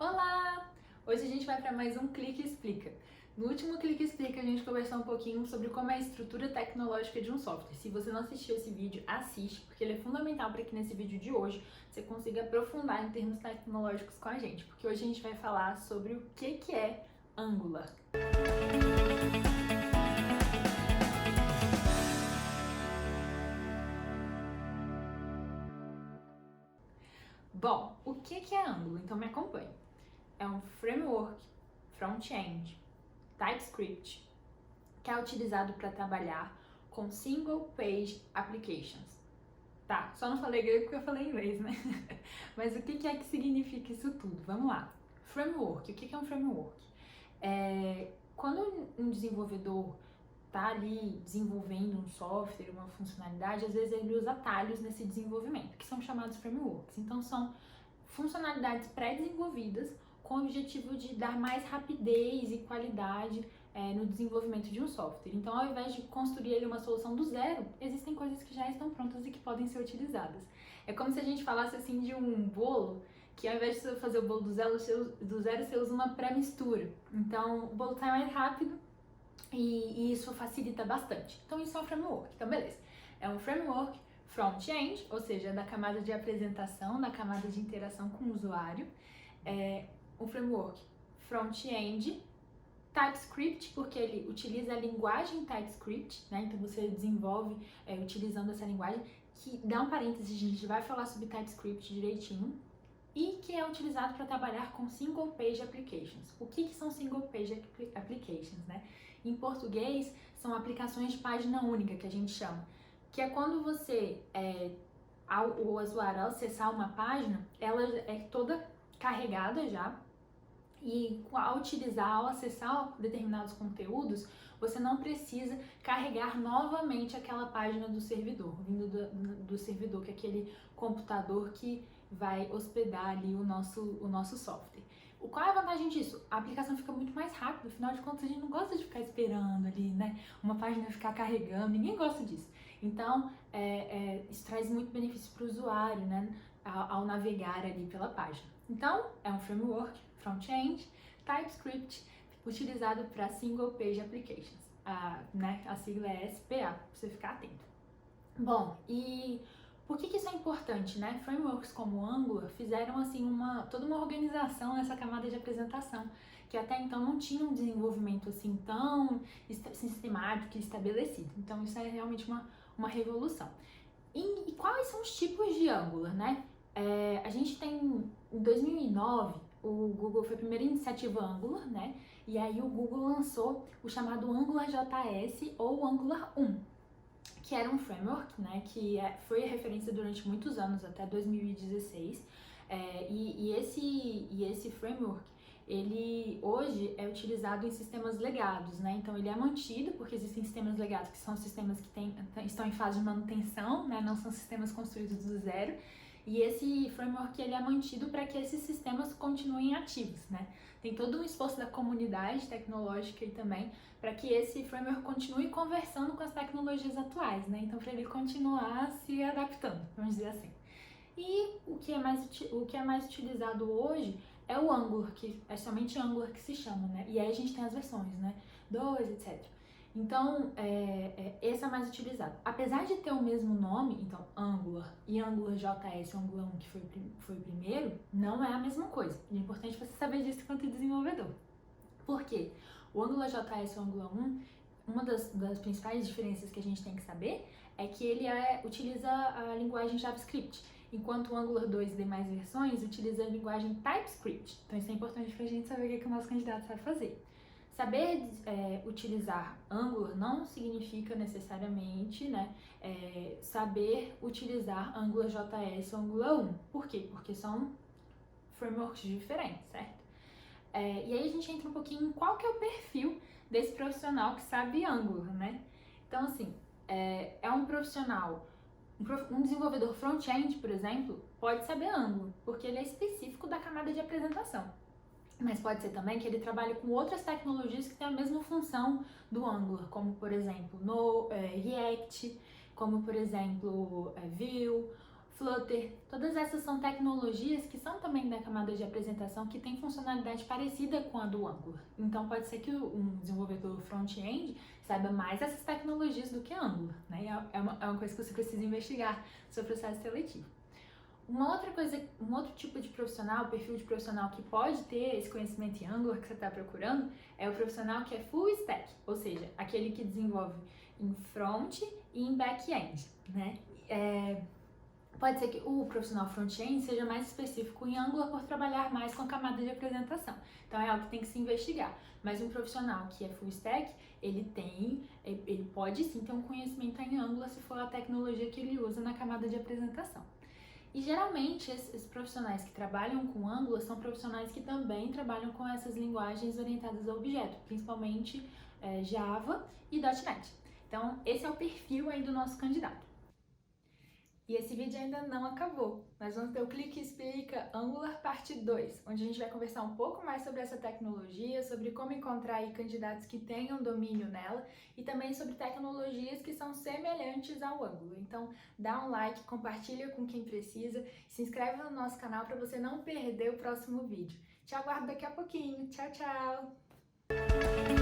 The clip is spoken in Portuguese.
Olá! Hoje a gente vai para mais um Clique Explica. No último Clique Explica a gente conversou um pouquinho sobre como é a estrutura tecnológica de um software. Se você não assistiu esse vídeo, assiste, porque ele é fundamental para que nesse vídeo de hoje você consiga aprofundar em termos tecnológicos com a gente, porque hoje a gente vai falar sobre o que é Angular. Bom, o que é Angular? Então me acompanhe. É um framework front-end TypeScript que é utilizado para trabalhar com Single Page Applications. Tá, só não falei grego porque eu falei inglês, né? Mas o que é que significa isso tudo? Vamos lá. Framework. O que é um framework? Quando um desenvolvedor tá ali desenvolvendo um software, uma funcionalidade, às vezes ele usa atalhos nesse desenvolvimento, que são chamados frameworks. Então são funcionalidades pré-desenvolvidas com o objetivo de dar mais rapidez e qualidade no desenvolvimento de um software. Então, ao invés de construir ele uma solução do zero, existem coisas que já estão prontas e que podem ser utilizadas. É como se a gente falasse assim de um bolo, que ao invés de você fazer o bolo do zero, você usa uma pré-mistura. Então, o bolo sai mais rápido e isso facilita bastante. Então, isso é um framework. Então, beleza. É um framework front-end, ou seja, da camada de apresentação, da camada de interação com o usuário. Um framework front-end, TypeScript, porque ele utiliza a linguagem TypeScript, né? Então você desenvolve utilizando essa linguagem, que dá um parênteses, a gente vai falar sobre TypeScript direitinho, e que é utilizado para trabalhar com Single Page Applications. O que são Single Page Applications, né? Em português, são aplicações de página única, que a gente chama, que é quando você, o usuário, ao acessar uma página, ela é toda carregada já, e ao utilizar, ao acessar determinados conteúdos, você não precisa carregar novamente aquela página do servidor, vindo do servidor, que é aquele computador que vai hospedar ali o nosso software. Qual é a vantagem disso? A aplicação fica muito mais rápida, afinal de contas a gente não gosta de ficar esperando ali, né? Uma página ficar carregando, ninguém gosta disso. Então, isso traz muito benefício para o usuário, né? Ao navegar ali pela página. Então, é um framework front-end, TypeScript, utilizado para Single Page Applications. A sigla é SPA, para você ficar atento. Bom, e por que isso é importante, né? Frameworks como o Angular fizeram assim toda uma organização nessa camada de apresentação, que até então não tinha um desenvolvimento assim tão sistemático e estabelecido. Então isso é realmente uma revolução. E quais são os tipos de Angular, né? A gente tem, em 2009, o Google foi a primeira iniciativa Angular, né? E aí o Google lançou o chamado Angular JS ou Angular 1, que era um framework, né? Que foi a referência durante muitos anos, até 2016. Esse framework, ele hoje é utilizado em sistemas legados, né? Então ele é mantido, porque existem sistemas legados que são sistemas que estão em fase de manutenção, né? Não são sistemas construídos do zero. E esse framework ele é mantido para que esses sistemas continuem ativos, né? Tem todo um esforço da comunidade tecnológica e também para que esse framework continue conversando com as tecnologias atuais, né? Então, para ele continuar se adaptando, vamos dizer assim. E o que é mais utilizado hoje é o Angular, que é somente Angular que se chama, né? E aí a gente tem as versões, né? 2, etc. Então, esse é mais utilizado. Apesar de ter o mesmo nome, então Angular e Angular JS, Angular 1, que foi o primeiro, não é a mesma coisa. É importante você saber disso enquanto desenvolvedor. Por quê? O Angular JS e o Angular 1, uma das principais diferenças que a gente tem que saber é que ele utiliza a linguagem JavaScript, enquanto o Angular 2 e demais versões utiliza a linguagem TypeScript. Então isso é importante para a gente saber o que o nosso candidato sabe fazer. Saber utilizar Angular não significa necessariamente, né, saber utilizar Angular JS ou Angular 1. Por quê? Porque são frameworks diferentes, certo? E aí a gente entra um pouquinho em qual que é o perfil desse profissional que sabe Angular, né? Então, assim, é um profissional, um desenvolvedor front-end, por exemplo, pode saber Angular, porque ele é específico da camada de apresentação. Mas pode ser também que ele trabalhe com outras tecnologias que têm a mesma função do Angular, como por exemplo no React, como por exemplo Vue, Flutter, todas essas são tecnologias que são também da camada de apresentação, que tem funcionalidade parecida com a do Angular. Então pode ser que um desenvolvedor front-end saiba mais essas tecnologias do que Angular, né? É uma coisa que você precisa investigar no seu processo seletivo. Uma outra coisa, um outro tipo de profissional, perfil de profissional que pode ter esse conhecimento em Angular que você está procurando, é o profissional que é full stack, ou seja, aquele que desenvolve em front e em back-end, né? Pode ser que o profissional front-end seja mais específico em Angular por trabalhar mais com a camada de apresentação. Então é algo que tem que se investigar. Mas um profissional que é full stack, ele pode sim ter um conhecimento em Angular se for a tecnologia que ele usa na camada de apresentação. E geralmente esses profissionais que trabalham com Angular são profissionais que também trabalham com essas linguagens orientadas a objeto, principalmente Java e .NET. Então esse é o perfil aí do nosso candidato. E esse vídeo ainda não acabou. Nós vamos ter o Clique Explica Angular parte 2, onde a gente vai conversar um pouco mais sobre essa tecnologia, sobre como encontrar aí candidatos que tenham domínio nela e também sobre tecnologias que são semelhantes ao Angular. Então, dá um like, compartilha com quem precisa, se inscreve no nosso canal para você não perder o próximo vídeo. Te aguardo daqui a pouquinho. Tchau, tchau!